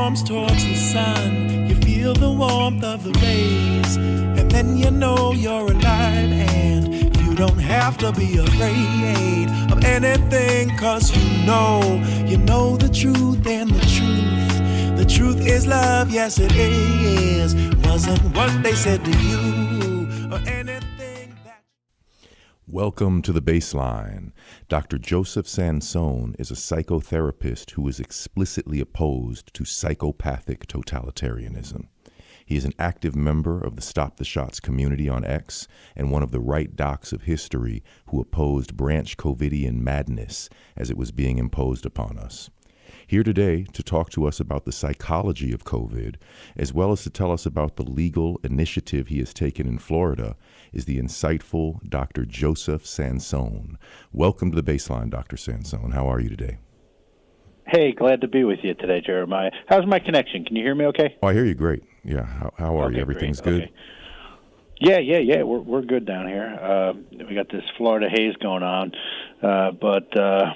arms towards the sun. You feel the warmth of the rays, and then you know you're alive, and you don't have to be afraid of anything, 'cause you know the truth, and the truth is love, yes it is. Wasn't what they said to you or anything that... Welcome to the Bassline. Dr. Joseph Sansone is a psychotherapist who is explicitly opposed to psychopathic totalitarianism. He is an active member of the Stop the Shots community on X and one of the right docs of history who opposed branch COVIDian madness as it was being imposed upon us. Here today to talk to us about the psychology of COVID, as well as to tell us about the legal initiative he has taken in Florida, is the insightful Dr. Joseph Sansone. Welcome to the Bassline, Dr. Sansone. How are you today? Hey, glad to be with you today, Jeremiah. How's my connection? Can you hear me okay? Oh, I hear you great. Yeah, how are you? Everything's great. good? Okay. Yeah. We're good down here. We got this Florida haze going on, but I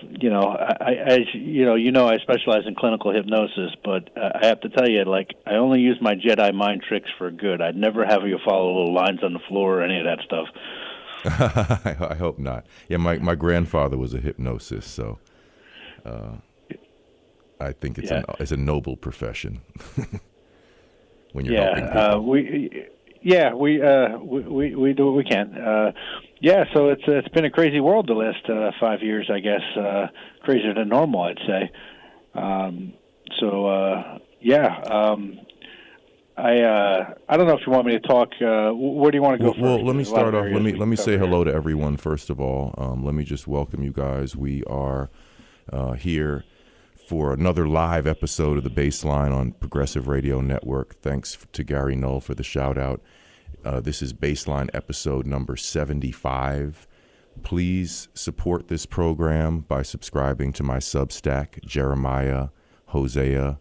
specialize in clinical hypnosis. But I have to tell you, I only use my Jedi mind tricks for good. I'd never have you follow little lines on the floor or any of that stuff. I hope not. Yeah, my grandfather was a hypnosis, so I think it's a noble profession when you're helping people. We do what we can. So it's been a crazy world the last 5 years, I guess, crazier than normal, I'd say. I don't know if you want me to talk. Where do you want to go first? Well, let me start off. Let me say hello to everyone first of all. Let me just welcome you guys. We are here for another live episode of the Bassline on Progressive Radio Network. Thanks to Gary Null for the shout out. This is Bassline episode number 75. Please support this program by subscribing to my Substack, Jeremiah Hosea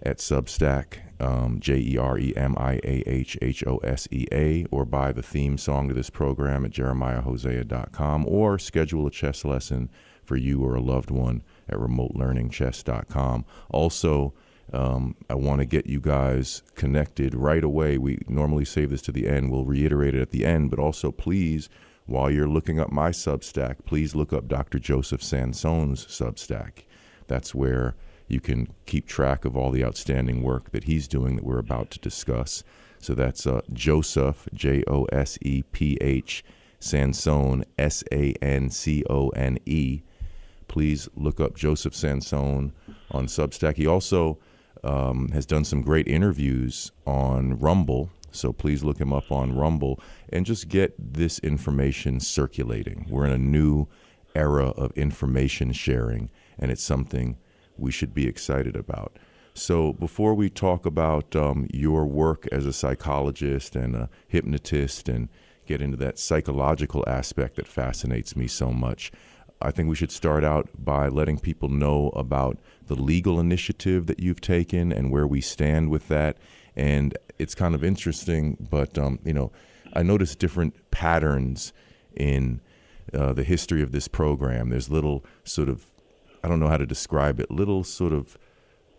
at Substack, JeremiahHosea, or buy the theme song to this program at jeremiahhosea.com, or schedule a chess lesson for you or a loved one at remotelearningchess.com. Also, I want to get you guys connected right away. We normally save this to the end. We'll reiterate it at the end, but also please, while you're looking up my Substack, please look up Dr. Joseph Sansone's Substack. That's where you can keep track of all the outstanding work that he's doing that we're about to discuss. So that's Joseph, Joseph, Sansone, Sancone. Please look up Joseph Sansone on Substack. He also has done some great interviews on Rumble, so please look him up on Rumble and just get this information circulating. We're in a new era of information sharing, and it's something we should be excited about. So before we talk about your work as a psychologist and a hypnotist and get into that psychological aspect that fascinates me so much, I think we should start out by letting people know about the legal initiative that you've taken and where we stand with that. And it's kind of interesting, but I noticed different patterns in the history of this program. There's little sort of, I don't know how to describe it, little sort of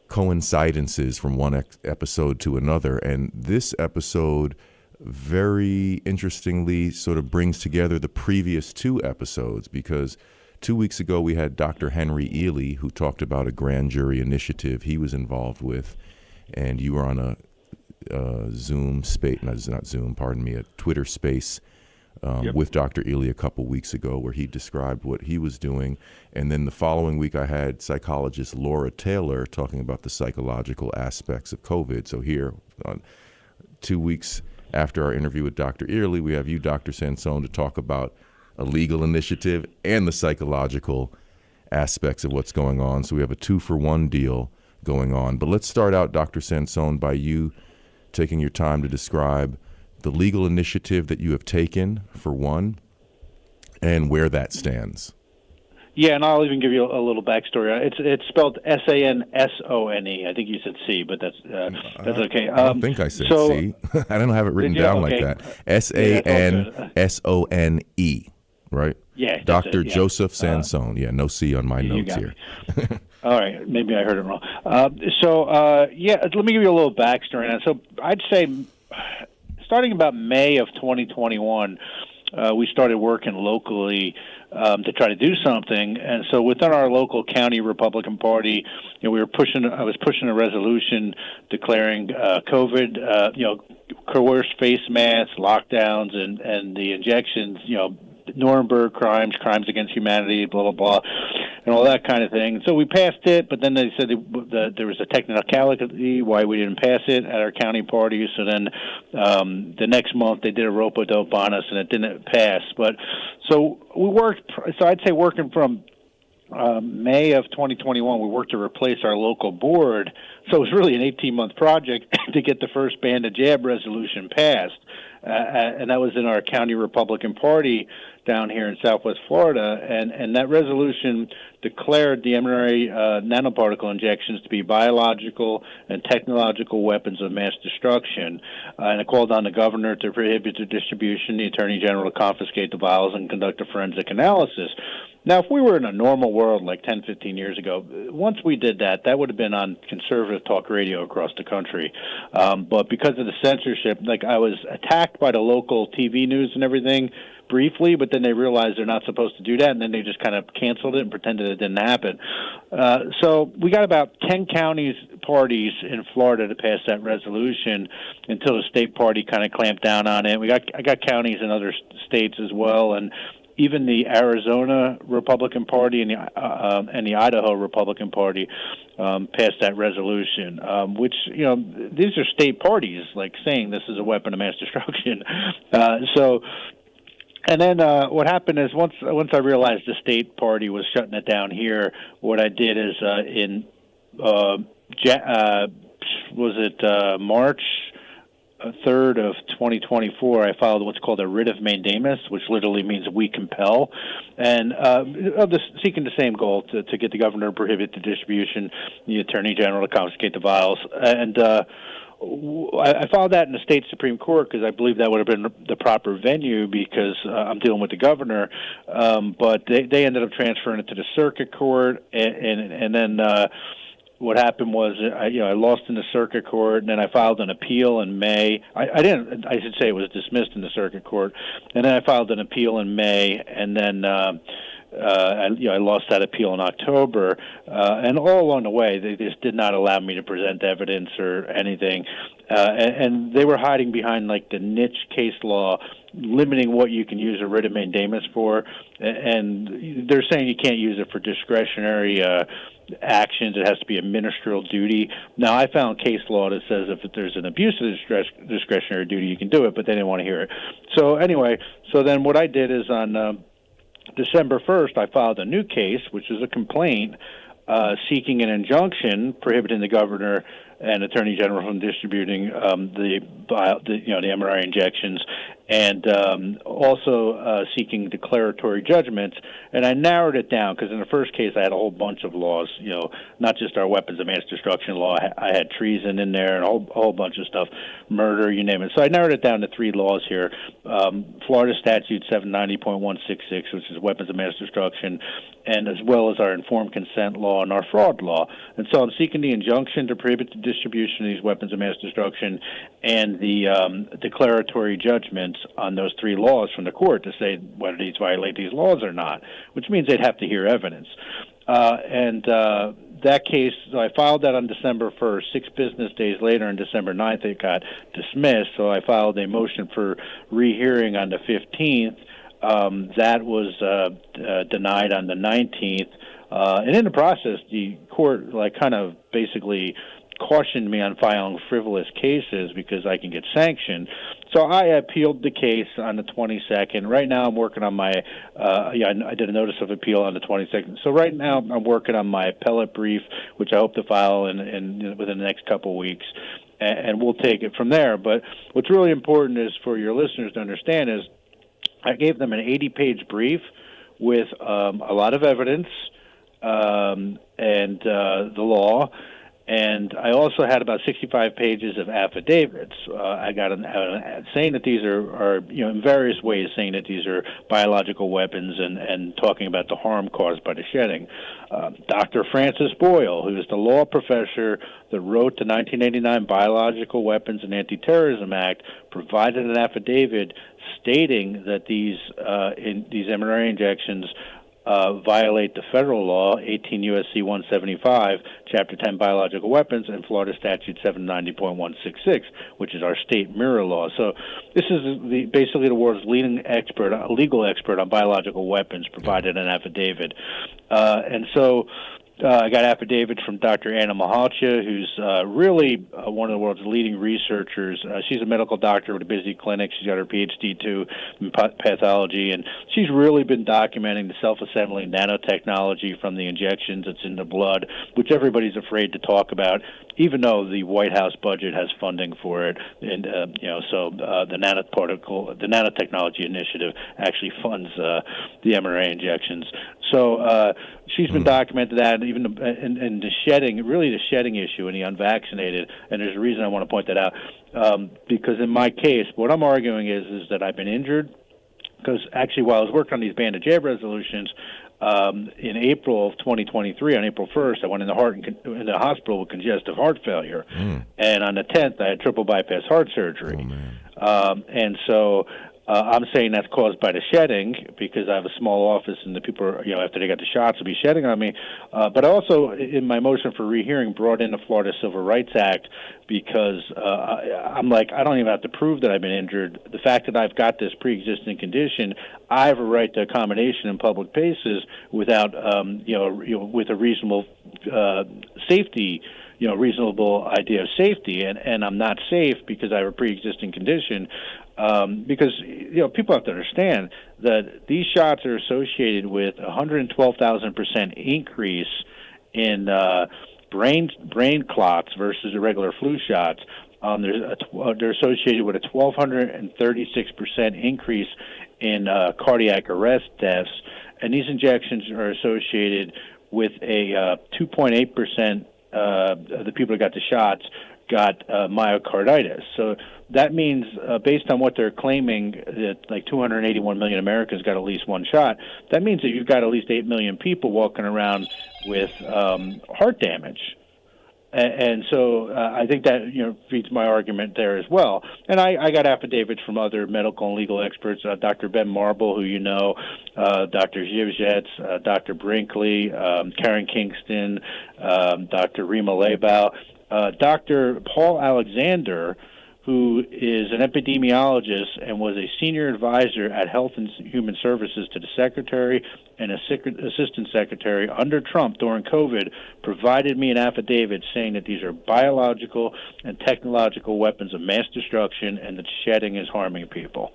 coincidences from one episode to another. And this episode very interestingly sort of brings together the previous two episodes, because 2 weeks ago, we had Dr. Henry Ely, who talked about a grand jury initiative he was involved with, and you were on a Zoom space, a Twitter space with Dr. Ely a couple weeks ago, where he described what he was doing. And then the following week, I had psychologist Laura Taylor talking about the psychological aspects of COVID. So here, 2 weeks after our interview with Dr. Ely, we have you, Dr. Sansone, to talk about a legal initiative and the psychological aspects of what's going on. So we have a 2-for-1 deal going on. But let's start out, Dr. Sansone, by you taking your time to describe the legal initiative that you have taken, for one, and where that stands. Yeah, and I'll even give you a little backstory. It's spelled Sansone. I think you said C, but that's okay. I don't think I said C. I don't have it written down like that. Sansone. right? Yeah, that's Dr. it, yeah. Joseph Sansone. Yeah, no C on my notes got here. All right, maybe I heard it wrong. Let me give you a little backstory on it. So I'd say starting about May of 2021, we started working locally to try to do something. And so within our local county Republican Party, I was pushing a resolution declaring COVID, coerced face masks, lockdowns, and the injections, Nuremberg crimes against humanity, blah, blah, blah, and all that kind of thing. So we passed it, but then they said there was a technicality why we didn't pass it at our county party. So then the next month they did a rope-a-dope on us, and it didn't pass. But so we worked. So I'd say working from May of 2021, we worked to replace our local board. So it was really an 18-month project to get the first ban to jab resolution passed. And that was in our county Republican Party down here in Southwest Florida. And that resolution declared the mRNA nanoparticle injections to be biological and technological weapons of mass destruction. And it called on the governor to prohibit the distribution, the attorney general to confiscate the vials and conduct a forensic analysis. Now, if we were in a normal world like 10, 15 years ago, once we did that, that would have been on conservative talk radio across the country. But because of the censorship, like I was attacked by the local TV news and everything briefly, but then they realized they're not supposed to do that, and then they just kind of canceled it and pretended it didn't happen. So we got about 10 counties parties in Florida to pass that resolution until the state party kind of clamped down on it. I got counties in other states as well, and even the Arizona Republican Party and the Idaho Republican Party passed that resolution, which, these are state parties, like saying this is a weapon of mass destruction. And then what happened is once I realized the state party was shutting it down here, what I did is March 3rd of 2024, I filed what's called a writ of mandamus, which literally means we compel, and seeking the same goal to get the governor to prohibit the distribution, the attorney general to confiscate the vials, and I filed that in the state Supreme Court because I believe that would have been the proper venue because I'm dealing with the governor, but they ended up transferring it to the circuit court, and then what happened was I lost in the circuit court, and then I filed an appeal in May. I should say it was dismissed in the circuit court, and then I filed an appeal in May, and then I lost that appeal in October, and all along the way they just did not allow me to present evidence or anything, and they were hiding behind like the niche case law limiting what you can use a writ of mandamus for, and they're saying you can't use it for discretionary actions. It has to be a ministerial duty. Now, I found case law that says if there's an abuse of discretionary duty, you can do it, but they didn't want to hear it. So anyway, then what I did is on December 1st, I filed a new case, which is a complaint seeking an injunction prohibiting the governor and attorney general from distributing the mRNA injections, and also seeking declaratory judgments. And I narrowed it down because in the first case I had a whole bunch of laws, not just our weapons of mass destruction law. I had treason in there and a whole bunch of stuff, murder, you name it. So I narrowed it down to 3 laws here. Florida Statute 790.166, which is weapons of mass destruction, and as well as our informed consent law and our fraud law. And so I'm seeking the injunction to prohibit the distribution of these weapons of mass destruction and the declaratory judgments on those 3 laws from the court to say whether these violate these laws or not, which means they'd have to hear evidence. That case, so I filed that on December 1st. 6 business days later, on December 9th, it got dismissed, so I filed a motion for rehearing on the 15th. That was denied on the 19th. And in the process, the court kind of basically cautioned me on filing frivolous cases because I can get sanctioned. So I appealed the case on the 22nd. Right now I'm working on my, I did a notice of appeal on the 22nd. So right now I'm working on my appellate brief, which I hope to file in within the next couple of weeks. And we'll take it from there. But what's really important is for your listeners to understand is I gave them an 80-page brief with a lot of evidence and the law. And I also had about 65 pages of affidavits. I got saying that these are in various ways saying that these are biological weapons and talking about the harm caused by the shedding. Dr. Francis Boyle, who is the law professor that wrote the 1989 Biological Weapons and Anti-Terrorism Act, provided an affidavit stating that these mRNA injections violate the federal law, 18 U.S.C. 175, Chapter 10, Biological Weapons, and Florida Statute 790.166, which is our state mirror law. So this is basically the world's leading legal expert on biological weapons, provided an affidavit. I got affidavits from Dr. Anna Mahalcha, who's really one of the world's leading researchers. She's a medical doctor with a busy clinic. She's got her PhD, too, in pathology, and she's really been documenting the self-assembling nanotechnology from the injections that's in the blood, which everybody's afraid to talk about, even though the White House budget has funding for it. And, the nanotechnology initiative actually funds the mRNA injections. So she's been documenting that, even and the shedding issue in the unvaccinated. And there's a reason I want to point that out, because in my case, what I'm arguing is that I've been injured, because actually while I was working on these ban the jab resolutions, in April of 2023, on April 1st, I went in the hospital with congestive heart failure, and on the 10th, I had triple bypass heart surgery. And so I'm saying that's caused by the shedding, because I have a small office and the people are, after they got the shots, will be shedding on me. But also, in my motion for rehearing, brought in the Florida Civil Rights Act, because I'm like, I don't even have to prove that I've been injured. The fact that I've got this pre-existing condition, I have a right to accommodation in public places without, with a reasonable safety, reasonable idea of safety, and I'm not safe because I have a pre-existing condition. Because people have to understand that these shots are associated with 112,000% increase in brain clots versus the regular flu shots. They're associated with a 1,236% increase in cardiac arrest deaths, and these injections are associated with a 2.8% of the people that got the shots got myocarditis. So that means, based on what they're claiming, that like 281 million Americans got at least one shot, that means that you've got at least 8 million people walking around with heart damage. And so I think that feeds my argument there as well. And I got affidavits from other medical and legal experts, Dr. Ben Marble, who you know, Dr. Zivjets, Dr. Brinkley, Karen Kingston, Dr. Rima Leibau, Dr. Paul Alexander, who is an epidemiologist and was a senior advisor at Health and Human Services to the Secretary and Assistant Secretary under Trump during COVID, provided me an affidavit saying that these are biological and technological weapons of mass destruction and that shedding is harming people.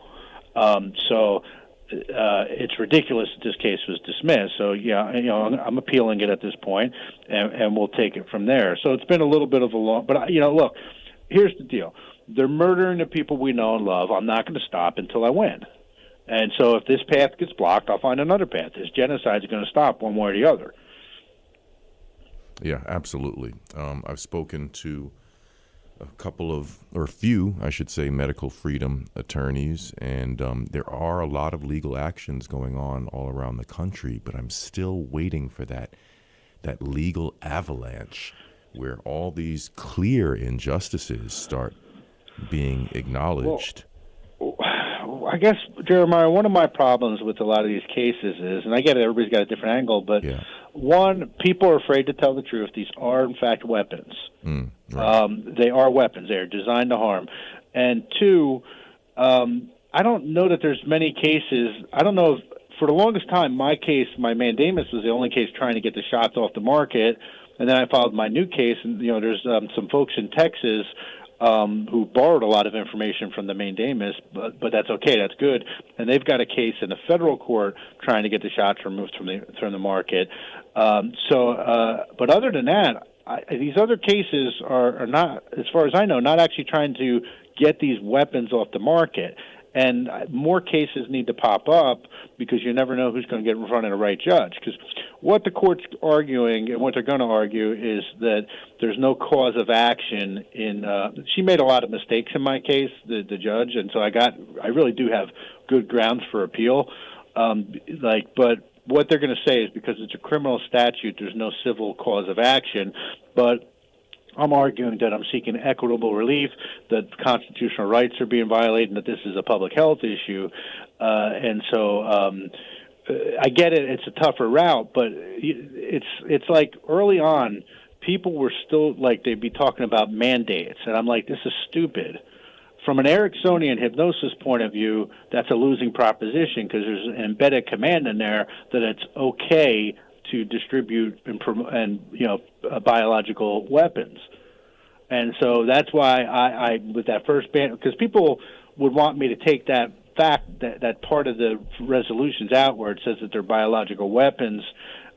It's ridiculous that this case was dismissed. So, I'm appealing it at this point, and we'll take it from there. So it's been a little bit of a long, but, look, here's the deal. They're murdering the people we know and love. I'm not going to stop until I win. And so if this path gets blocked, I'll find another path. This genocide is going to stop one way or the other. Yeah, absolutely. I've spoken to a few, I should say, medical freedom attorneys, and there are a lot of legal actions going on all around the country, but I'm still waiting for that legal avalanche where all these clear injustices start being acknowledged. Well, I guess, Jeremiah, one of my problems with a lot of these cases is, and I get it, everybody's got a different angle, but one, people are afraid to tell the truth. These are, in fact, weapons. Right. They are weapons. They are designed to harm. And two, I don't know that there's many cases. I don't know if, for the longest time, my case, my mandamus, was the only case trying to get the shots off the market. And then I filed my new case, and there's some folks in Texas who borrowed a lot of information from the mandamus, but that's okay, that's good. And they've got a case in the federal court trying to get the shots removed from the market. But other than that, these other cases are not, as far as I know, not actually trying to get these weapons off the market. And more cases need to pop up because you never know who's going to get in front of the right judge. Because what the court's arguing and what they're going to argue is that there's no cause of action in. She made a lot of mistakes in my case, the judge, and so I really do have good grounds for appeal. But what they're going to say is because it's a criminal statute, there's no civil cause of action, but I'm arguing that I'm seeking equitable relief, that constitutional rights are being violated, and that this is a public health issue. And so I get it; it's a tougher route, but it's like early on, people were still like they'd be talking about mandates, and I'm like, this is stupid. From an Ericksonian hypnosis point of view, that's a losing proposition because there's an embedded command in there that it's okay to distribute and biological weapons. And so that's why I with that first ban, because people would want me to take that fact, that part of the resolutions out where it says that they're biological weapons,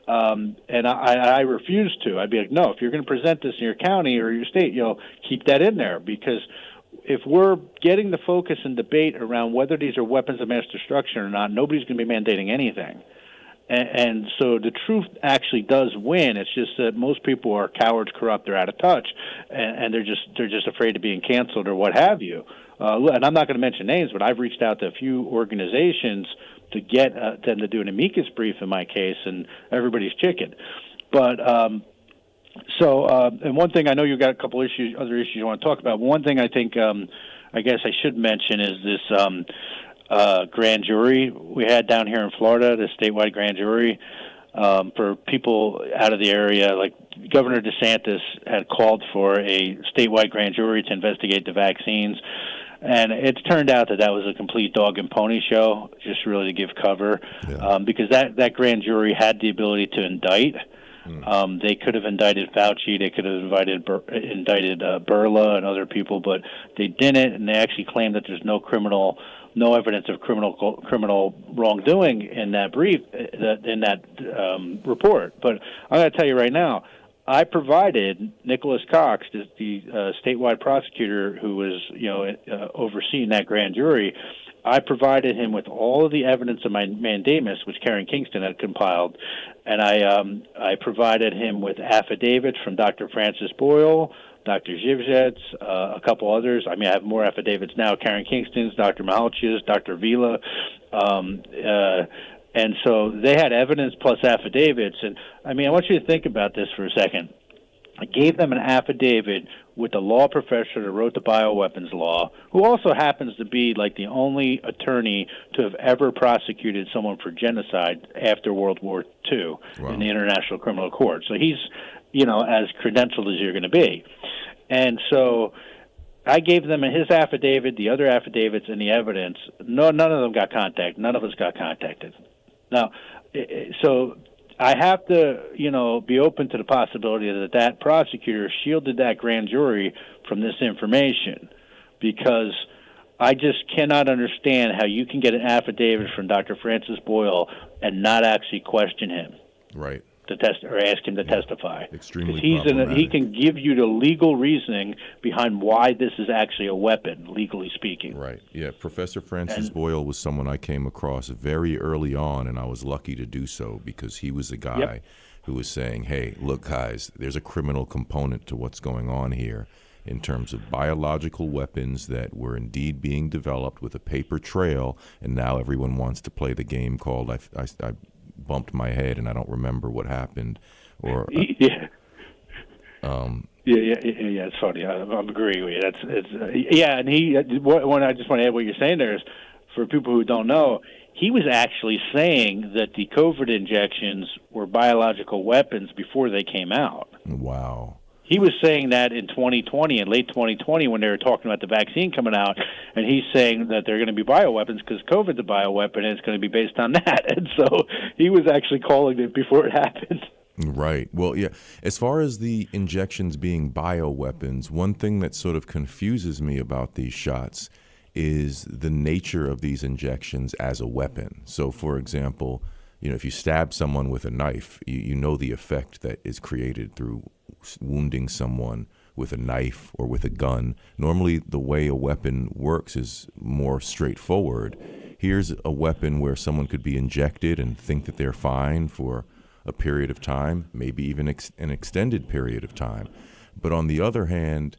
and I refuse to. I'd be like, no, if you're going to present this in your county or your state, keep that in there, because if we're getting the focus and debate around whether these are weapons of mass destruction or not, nobody's going to be mandating anything. And so the truth actually does win. It's just that most people are cowards, corrupt, they're out of touch, and they're just afraid of being canceled or what have you. And I'm not going to mention names, but I've reached out to a few organizations to get them to do an amicus brief in my case, and everybody's chicken. But and one thing, I know you've got a couple other issues you want to talk about. One thing I think I guess I should mention is this grand jury we had down here in Florida, the statewide grand jury for people out of the area. Like Governor DeSantis had called for a statewide grand jury to investigate the vaccines, and it's turned out that was a complete dog and pony show, just really to give cover, because that grand jury had the ability to indict. They could have indicted Fauci. They could have indicted Burla and other people, but they didn't, and they actually claimed that there's no evidence of criminal wrongdoing in that brief, in that report. But I'm going to tell you right now, I provided Nicholas Cox, the statewide prosecutor who was overseeing that grand jury. I provided him with all of the evidence of my mandamus, which Karen Kingston had compiled, and I provided him with affidavits from Dr. Francis Boyle, Dr. Zhivzets, a couple others. I mean, I have more affidavits now. Karen Kingston's, Dr. Mahalchi's, Dr. Vila. And so they had evidence plus affidavits. And, I mean, I want you to think about this for a second. I gave them an affidavit with the law professor that wrote the bioweapons law, who also happens to be like the only attorney to have ever prosecuted someone for genocide after World War II in the International Criminal Court. So he's, as credentialed as you're going to be. And so I gave them his affidavit, the other affidavits, and the evidence. None of them got contacted. None of us got contacted. Now, so I have to, be open to the possibility that prosecutor shielded that grand jury from this information, because I just cannot understand how you can get an affidavit from Dr. Francis Boyle and not actually question him. Right. To test or ask him to testify. Extremely problematic. He can give you the legal reasoning behind why this is actually a weapon, legally speaking. Right. Yeah. Professor Francis Boyle was someone I came across very early on, and I was lucky to do so because he was the guy who was saying, hey, look, guys, there's a criminal component to what's going on here in terms of biological weapons that were indeed being developed with a paper trail, and now everyone wants to play the game called I bumped my head and I don't remember what happened, or yeah, it's funny. I'm agreeing with you. And when I just want to add what you're saying there is, for people who don't know, he was actually saying that the COVID injections were biological weapons before they came out. Wow. He was saying that in 2020, in late 2020, when they were talking about the vaccine coming out, and he's saying that they're going to be bioweapons because COVID's a bioweapon and it's going to be based on that. And so he was actually calling it before it happened. Right. Well, yeah. As far as the injections being bioweapons, one thing that sort of confuses me about these shots is the nature of these injections as a weapon. So, for example, if you stab someone with a knife, you know the effect that is created through wounding someone with a knife or with a gun. Normally, the way a weapon works is more straightforward. Here's a weapon where someone could be injected and think that they're fine for a period of time, maybe even an extended period of time. But on the other hand,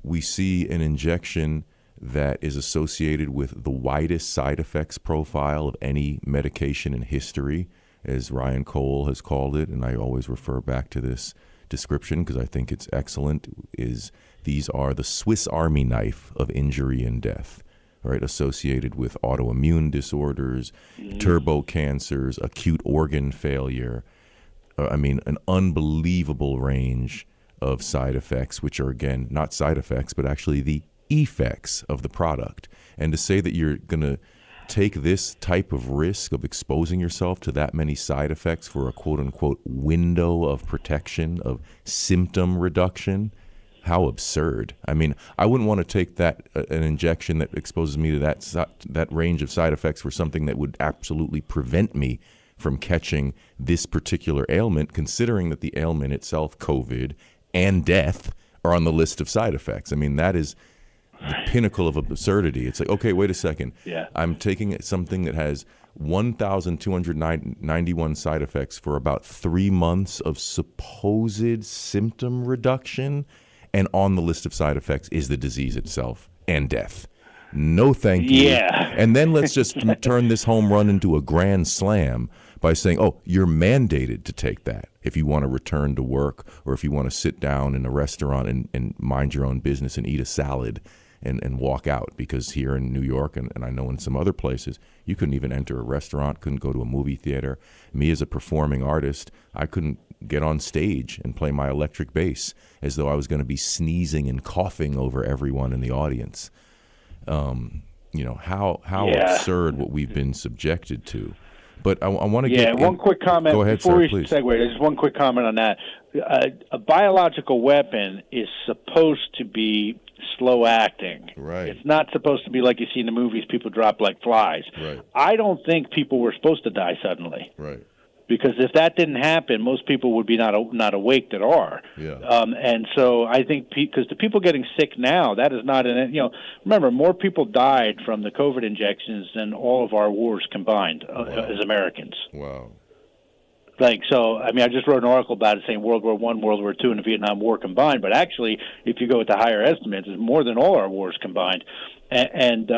we see an injection that is associated with the widest side effects profile of any medication in history, as Ryan Cole has called it, and I always refer back to this description because I think it's excellent, is these are the Swiss Army knife of injury and death, right? Associated with autoimmune disorders, turbo cancers, acute organ failure. An unbelievable range of side effects, which are, again, not side effects, but actually the effects of the product. And to say that you're going to take this type of risk of exposing yourself to that many side effects for a quote-unquote window of protection, of symptom reduction, how absurd. I mean, I wouldn't want to take an injection that exposes me to that range of side effects for something that would absolutely prevent me from catching this particular ailment, considering that the ailment itself, COVID, and death are on the list of side effects. I mean, that is the pinnacle of absurdity. It's like, okay, wait a second. Yeah. I'm taking something that has 1,291 side effects for about 3 months of supposed symptom reduction, and on the list of side effects is the disease itself and death. No thank you. Yeah. And then let's just turn this home run into a grand slam by saying, oh, you're mandated to take that if you want to return to work, or if you want to sit down in a restaurant and mind your own business and eat a salad and walk out. Because here in New York, and I know in some other places, you couldn't even enter a restaurant, couldn't go to a movie theater. Me as a performing artist, I couldn't get on stage and play my electric bass as though I was going to be sneezing and coughing over everyone in the audience. How absurd what we've been subjected to. But I want to get one quick comment. Go ahead, before sir, we please. segue. Just one quick comment on that. A biological weapon is supposed to be slow acting. Right. It's not supposed to be like you see in the movies, people drop like flies. Right. I don't think people were supposed to die suddenly. Right. Because if that didn't happen, most people would be not awake that are. Yeah. And so I think because the people getting sick now, that is not remember, more people died from the COVID injections than all of our wars combined as Americans. Wow. I just wrote an article about it saying World War I, World War II, and the Vietnam War combined. But actually, if you go with the higher estimates, it's more than all our wars combined. And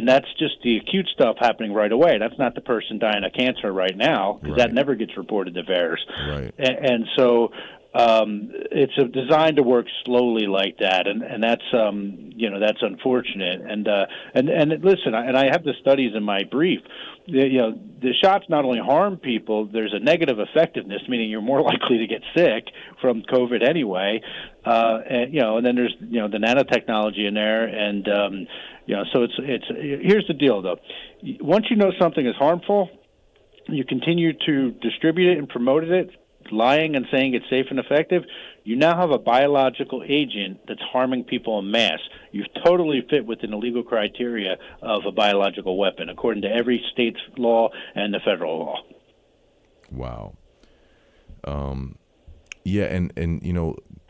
that's just the acute stuff happening right away. That's not the person dying of cancer right now, because that never gets reported to VAERS. Right. And so it's designed to work slowly like that, and that's that's unfortunate. And listen, I have the studies in my brief. The shots not only harm people, there's a negative effectiveness, meaning you're more likely to get sick from COVID anyway. And then there's the nanotechnology in there, and so it's here's the deal though. Once you know something is harmful, you continue to distribute it and promote it, lying and saying it's safe and effective, you now have a biological agent that's harming people en masse. You totally fit within the legal criteria of a biological weapon, according to every state's law and the federal law. Wow. And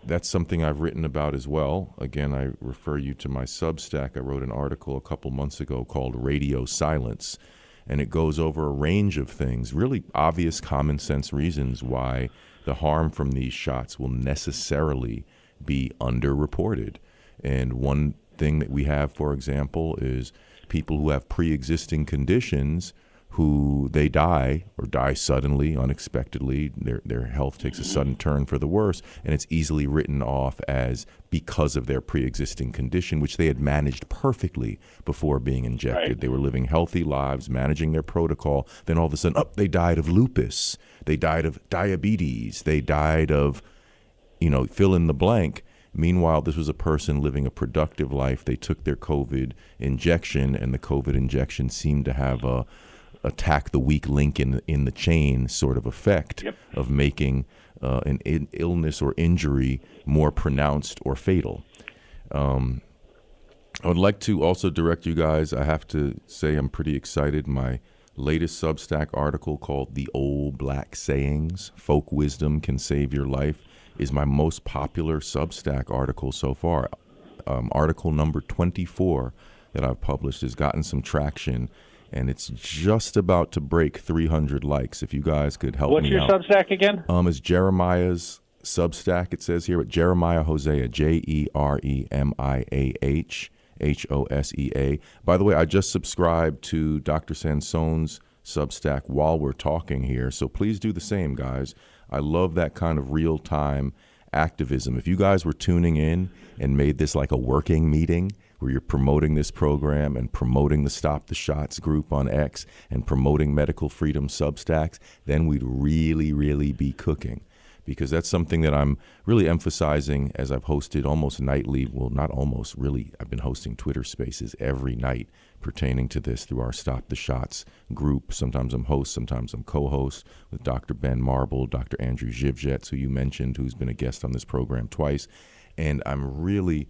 that's something I've written about as well. Again, I refer you to my Substack. I wrote an article a couple months ago called Radio Silence, and it goes over a range of things, really obvious common sense reasons why the harm from these shots will necessarily be underreported. And one thing that we have, for example, is people who have pre-existing conditions who they die or die suddenly, unexpectedly. Their health takes a sudden turn for the worse, and it's easily written off as because of their pre-existing condition, which they had managed perfectly before being injected. Right. They were living healthy lives, managing their protocol. Then all of a sudden, they died of lupus. They died of diabetes. They died of, fill in the blank. Meanwhile, this was a person living a productive life. They took their COVID injection, and the COVID injection seemed to have a attack the weak link in the chain sort of effect of making an illness or injury more pronounced or fatal. I would like to also direct you guys, I have to say I'm pretty excited. My latest Substack article called The Old Black Sayings, Folk Wisdom Can Save Your Life, is my most popular Substack article so far. Article number 24 that I've published has gotten some traction and it's just about to break 300 likes. If you guys could help What's me your out. Substack again? It's Jeremiah's Substack, it says here, but Jeremiah Hosea, Jeremiah Hosea. By the way, I just subscribed to Dr. Sansone's Substack while we're talking here, so please do the same, guys. I love that kind of real-time activism. If you guys were tuning in and made this like a working meeting where you're promoting this program and promoting the Stop the Shots group on X and promoting Medical Freedom Substacks, then we'd really, really be cooking. Because that's something that I'm really emphasizing as I've hosted almost nightly. Well, not almost, really. I've been hosting Twitter Spaces every night pertaining to this through our Stop the Shots group. Sometimes I'm host, sometimes I'm co-host with Dr. Ben Marble, Dr. Andrew Zhivjets, who you mentioned, who's been a guest on this program twice. And I'm really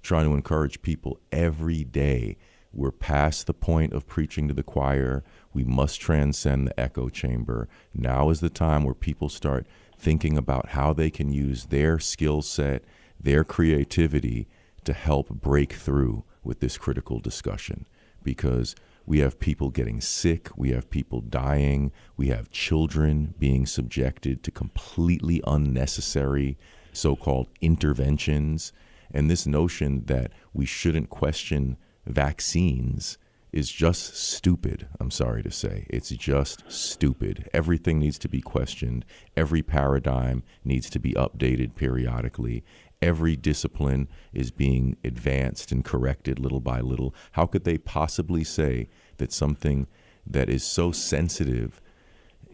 trying to encourage people every day. We're past the point of preaching to the choir. We must transcend the echo chamber. Now is the time where people start thinking about how they can use their skill set, their creativity to help break through with this critical discussion. Because we have people getting sick, we have people dying, we have children being subjected to completely unnecessary so-called interventions. And this notion that we shouldn't question vaccines is just stupid, I'm sorry to say. It's just stupid. Everything needs to be questioned. Every paradigm needs to be updated periodically. Every discipline is being advanced and corrected little by little. How could they possibly say that something that is so sensitive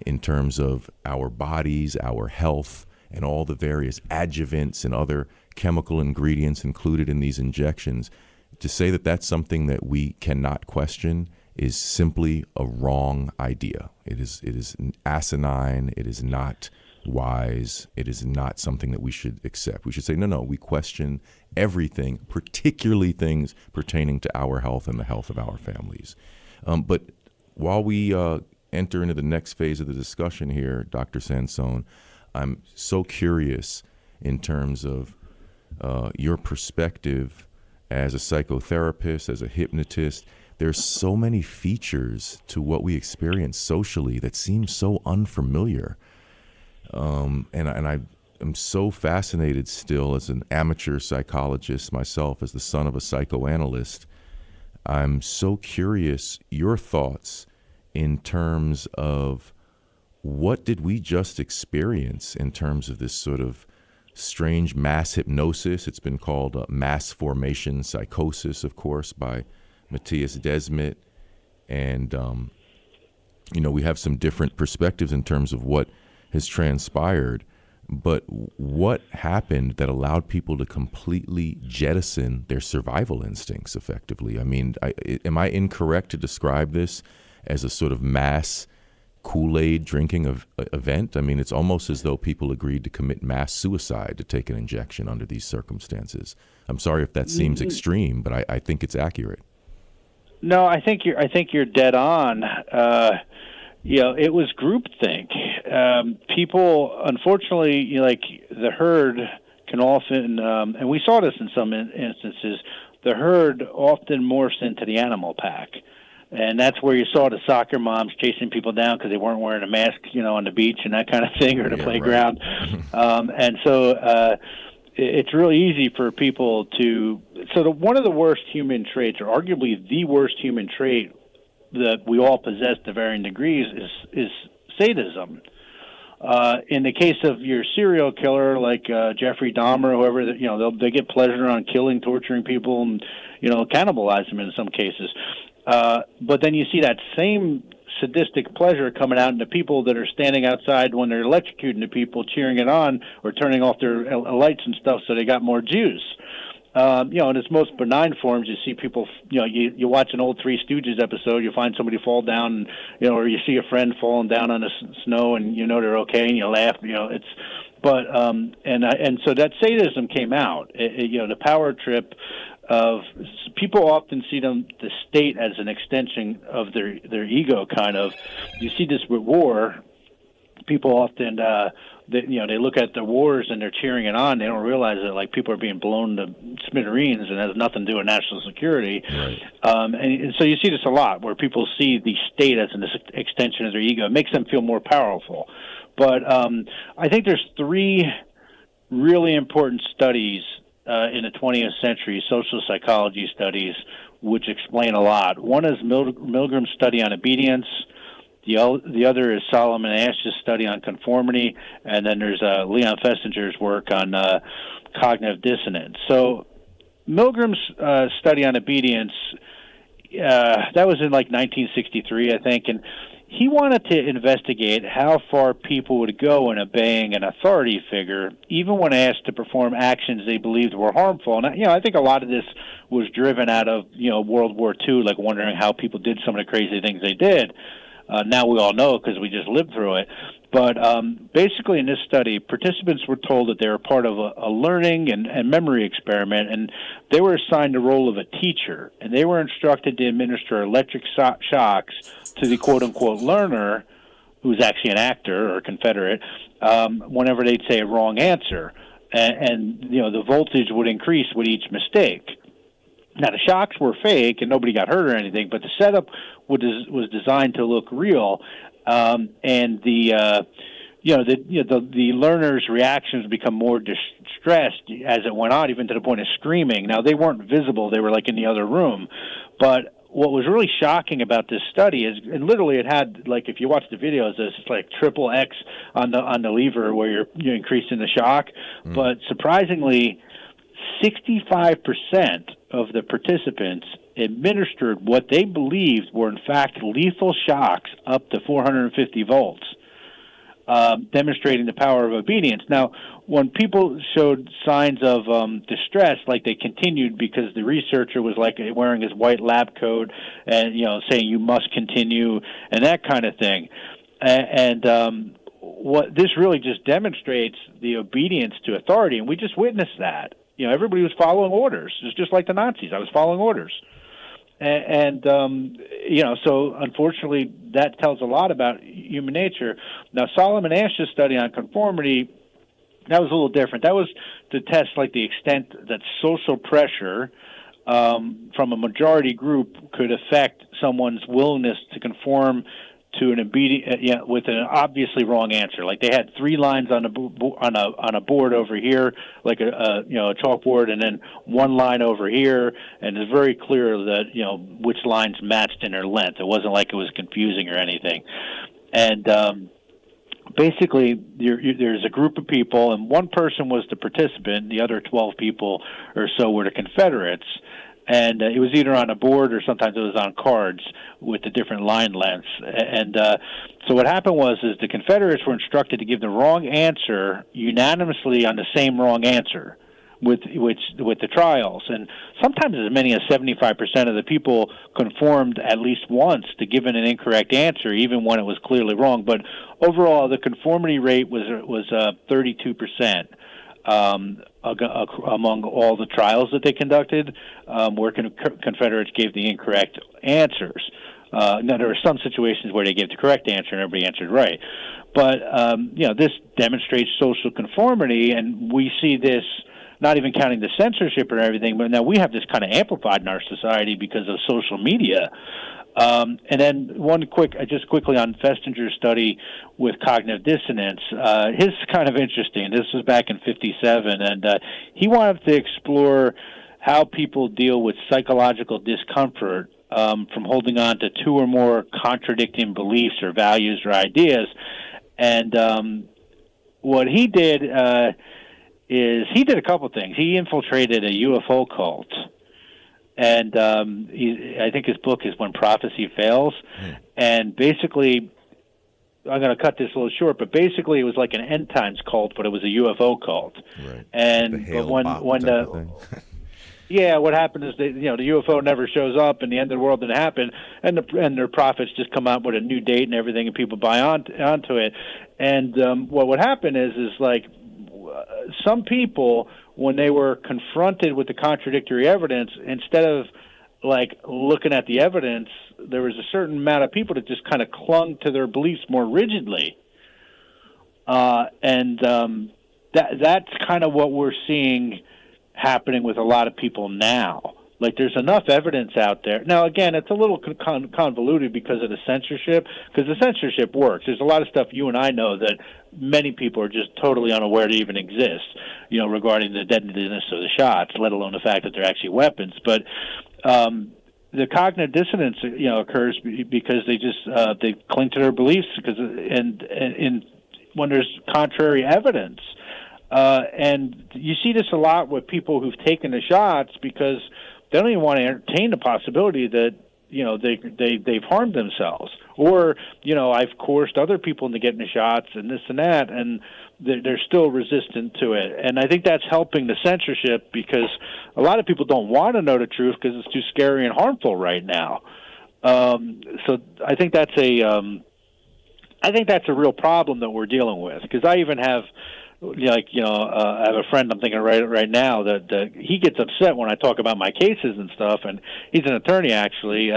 in terms of our bodies, our health, and all the various adjuvants and other chemical ingredients included in these injections, to say that that's something that we cannot question is simply a wrong idea. It is asinine. It is not wise. It is not something that we should accept. We should say, no, we question everything, particularly things pertaining to our health and the health of our families. But while we enter into the next phase of the discussion here, Dr. Sansone, I'm so curious in terms of your perspective as a psychotherapist, as a hypnotist. There's so many features to what we experience socially that seem so unfamiliar. And I am so fascinated still as an amateur psychologist myself, as the son of a psychoanalyst. I'm so curious your thoughts in terms of what did we just experience in terms of this sort of strange mass hypnosis. It's been called mass formation psychosis, of course, by Matthias Desmet. And, we have some different perspectives in terms of what has transpired. But what happened that allowed people to completely jettison their survival instincts effectively? I mean, am I incorrect to describe this as a sort of mass Kool-Aid drinking event? I mean, it's almost as though people agreed to commit mass suicide to take an injection under these circumstances. I'm sorry if that seems extreme, but I think it's accurate. No, I think you're dead on. It was groupthink. People, unfortunately, like the herd can often, and we saw this in some instances, the herd often morphs into the animal pack. And that's where you saw the soccer moms chasing people down because they weren't wearing a mask, on the beach and that kind of thing, or the playground. Right. And so it's really easy for people to. So one of the worst human traits, or arguably the worst human trait that we all possess to varying degrees, is sadism. In the case of your serial killer, like Jeffrey Dahmer, or whoever, they get pleasure on killing, torturing people, and cannibalize them in some cases. But then you see that same sadistic pleasure coming out in the people that are standing outside when they're electrocuting the people, cheering it on, or turning off their lights and stuff so they got more juice. In its most benign forms, you see people, you watch an old Three Stooges episode, you find somebody fall down, or you see a friend falling down on the snow and they're okay and you laugh, and so that sadism came out, the power trip of people often see the state as an extension of their ego, kind of. You see this with war. people often they look at the wars and they're cheering it on. They don't realize that like people are being blown to smithereens and it has nothing to do with national security. Right. And so you see this a lot where people see the state as an extension of their ego. It makes them feel more powerful. But I think there's three really important studies in the 20th century, social psychology studies, which explain a lot. One is Milgram's study on obedience. The other is Solomon Ash's study on conformity, and then there's Leon Festinger's work on cognitive dissonance. So Milgram's study on obedience, that was in like 1963, I think, and he wanted to investigate how far people would go in obeying an authority figure, even when asked to perform actions they believed were harmful. And I think a lot of this was driven out of World War II, like wondering how people did some of the crazy things they did. Now we all know because we just lived through it. But basically in this study, participants were told that they were part of a learning and memory experiment, and they were assigned the role of a teacher, and they were instructed to administer electric shocks to the quote-unquote learner, who's actually an actor or a Confederate, whenever they'd say a wrong answer. And the voltage would increase with each mistake. Now, the shocks were fake, and nobody got hurt or anything, but the setup was designed to look real, and the learner's reactions become more distressed as it went on, even to the point of screaming. Now, they weren't visible; they were like in the other room. But what was really shocking about this study is, and literally, it had like if you watch the videos, it's like triple X on the lever where you're increasing the shock. But surprisingly, 65% of the participants administered what they believed were in fact lethal shocks up to 450 volts, demonstrating the power of obedience. Now, when people showed signs of distress, like they continued because the researcher was like wearing his white lab coat and saying you must continue and that kind of thing, and what this really just demonstrates the obedience to authority, and we just witnessed that. Everybody was following orders. It's just like the Nazis. I was following orders. And so unfortunately, that tells a lot about human nature. Now, Solomon Ash's study on conformity, that was a little different. That was to test, like, the extent that social pressure from a majority group could affect someone's willingness to conform to an with an obviously wrong answer. Like they had 3 lines on a board over here, like a chalkboard, and then 1 line over here, and it's very clear that which lines matched in their length. It wasn't like it was confusing or anything. And basically, there's a group of people, and one person was the participant. The other 12 people or so were the Confederates. And it was either on a board or sometimes it was on cards with the different line lengths. And so what happened was the Confederates were instructed to give the wrong answer unanimously on the same wrong answer with the trials. And sometimes as many as 75% of the people conformed at least once to giving an incorrect answer, even when it was clearly wrong. But overall, the conformity rate was 32%. Among all the trials that they conducted, where Confederates gave the incorrect answers. Now, there were some situations where they gave the correct answer and everybody answered right. But, this demonstrates social conformity, and we see this, not even counting the censorship and everything, but now we have this kind of amplified in our society because of social media. And then just quickly on Festinger's study with cognitive dissonance. His kind of interesting. This was back in 1957, and he wanted to explore how people deal with psychological discomfort from holding on to 2 or more contradicting beliefs or values or ideas. And what he did is he did a couple things. He infiltrated a UFO cult. And I think his book is When Prophecy Fails. And basically, I'm going to cut this a little short, but basically it was like an end times cult, but it was a UFO cult. Right. And what happened is the UFO never shows up, and the end of the world didn't happen, and their prophets just come out with a new date and everything, and people buy onto it. And what would happen is like some people, when they were confronted with the contradictory evidence, instead of like looking at the evidence, there was a certain amount of people that just kind of clung to their beliefs more rigidly. That's kind of what we're seeing happening with a lot of people now. Like, there's enough evidence out there. Now, again, it's a little convoluted because of the censorship, because the censorship works. There's a lot of stuff you and I know that many people are just totally unaware to even exist, regarding the deadliness of the shots, let alone the fact that they're actually weapons. But the cognitive dissonance, occurs because they cling to their beliefs and when there's contrary evidence. And you see this a lot with people who've taken the shots because they don't even want to entertain the possibility that they've harmed themselves, or I've coerced other people into getting the shots and this and that, and they're still resistant to it. And I think that's helping the censorship because a lot of people don't want to know the truth because it's too scary and harmful right now. So I think that's a real problem that we're dealing with, because I even have. I have a friend I'm thinking right now that he gets upset when I talk about my cases and stuff, and he's an attorney actually,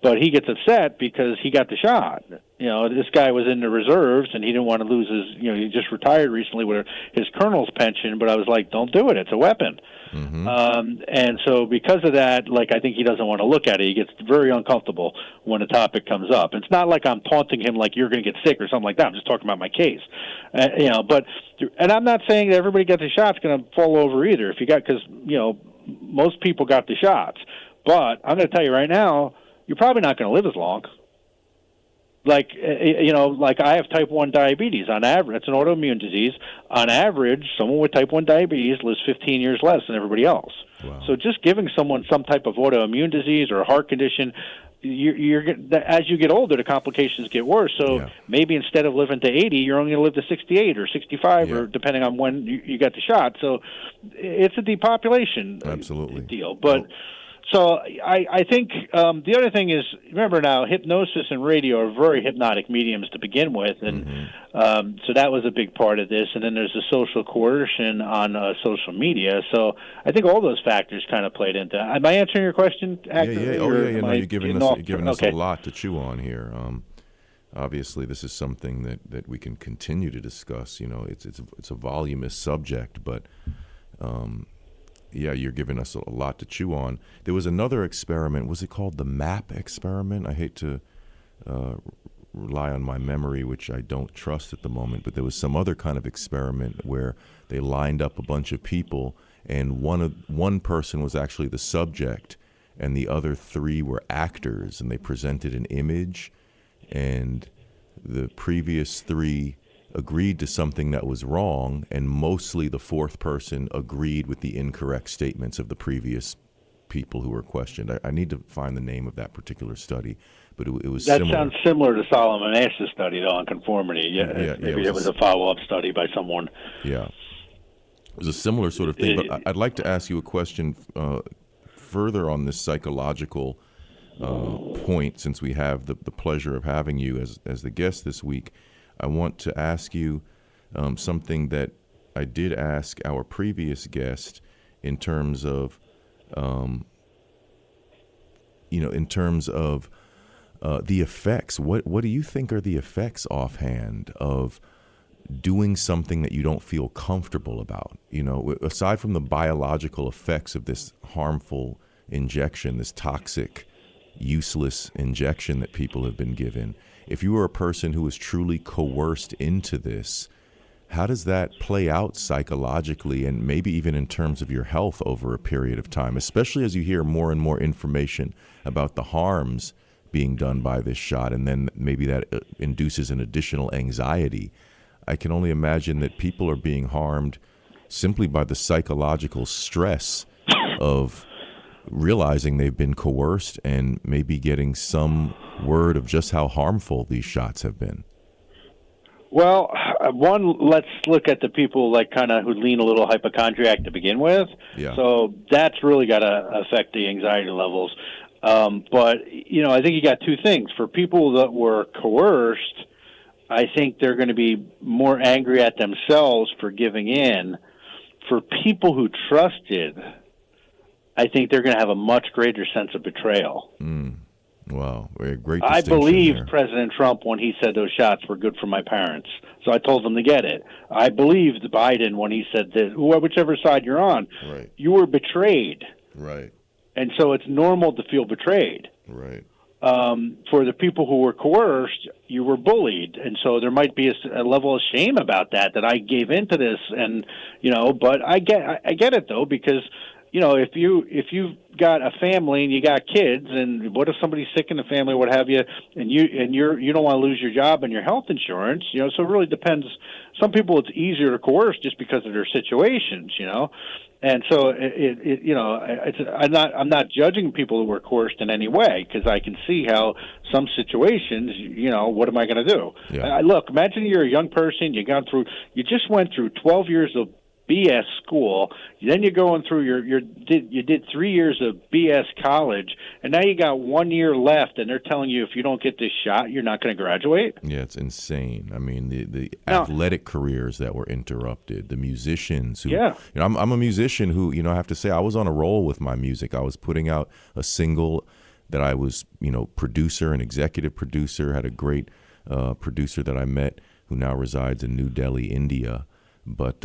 but he gets upset because he got the shot. This guy was in the reserves and he didn't want to lose his. He just retired recently with his colonel's pension, but I was like, don't do it. It's a weapon. Mm-hmm. And so because of that, I think he doesn't want to look at it. He gets very uncomfortable when the topic comes up. It's not like I'm taunting him like you're going to get sick or something like that. I'm just talking about my case. And I'm not saying that everybody gets a shot's going to fall over either. Because most people got the shots. But I'm going to tell you right now, you're probably not going to live as long. Like I have type 1 diabetes. On average, it's an autoimmune disease. On average, someone with type 1 diabetes lives 15 years less than everybody else. Wow. So just giving someone some type of autoimmune disease or a heart condition, as you get older, the complications get worse. So maybe instead of living to 80, you're only going to live to 68 or 65, or depending on when you got the shot. So it's a depopulation deal. But so I think the other thing is, remember now, hypnosis and radio are very hypnotic mediums to begin with, and so that was a big part of this. And then there's the social coercion on social media. So I think all those factors kind of played into. Am I answering your question accurately? No, you're giving us a lot to chew on here. Obviously, this is something that we can continue to discuss. It's a voluminous subject, but. You're giving us a lot to chew on. There was another experiment. Was it called the MAP experiment? I hate to rely on my memory, which I don't trust at the moment, but there was some other kind of experiment where they lined up a bunch of people, and one person was actually the subject, and the other three were actors, and they presented an image, and the previous three agreed to something that was wrong, and mostly the fourth person agreed with the incorrect statements of the previous people who were questioned. I need to find the name of that particular study, but it was that similar. Sounds similar to Solomon Ash's study, though, on conformity. Maybe it was a follow-up study by someone. Yeah. It was a similar sort of thing, but I'd like to ask you a question further on this psychological point, since we have the pleasure of having you as the guest this week. I want to ask you something that I did ask our previous guest in terms of, the effects. What do you think are the effects offhand of doing something that you don't feel comfortable about? Aside from the biological effects of this harmful injection, this toxic, useless injection that people have been given. If you were a person who was truly coerced into this, how does that play out psychologically and maybe even in terms of your health over a period of time, especially as you hear more and more information about the harms being done by this shot, and then maybe that induces an additional anxiety? I can only imagine that people are being harmed simply by the psychological stress of realizing they've been coerced and maybe getting some word of just how harmful these shots have been. Well, let's look at the people who lean a little hypochondriac to begin with. Yeah. So that's really got to affect the anxiety levels. But I think you got two things. For people that were coerced, I think they're going to be more angry at themselves for giving in. For people who trusted, I think they're going to have a much greater sense of betrayal. Wow, great I distinction believed there. President Trump when he said those shots were good for my parents, so I told them to get it. I believed Biden when he said that whichever side you're on, Right, you were betrayed, right, and so it's normal to feel betrayed. right. For the people who were coerced, you were bullied, and so there might be a level of shame about that I gave into this, and but I get it though, because if you've got a family and you got kids, and what if somebody's sick in the family, what have you, and you don't want to lose your job and your health insurance, so it really depends. Some people it's easier to coerce just because of their situations, and so I'm not judging people who were coerced in any way, because I can see how some situations, what am I going to do? Yeah. Look, imagine you're a young person, you just went through 12 years of BS school, then you're going through you did 3 years of BS college, and now you got 1 year left, and they're telling you if you don't get this shot, you're not going to graduate. Yeah, it's insane. I mean, the athletic careers that were interrupted, the musicians who, I'm a musician who, I have to say I was on a roll with my music. I was putting out a single that I was, producer and executive producer, had a great producer that I met who now resides in New Delhi, India. But,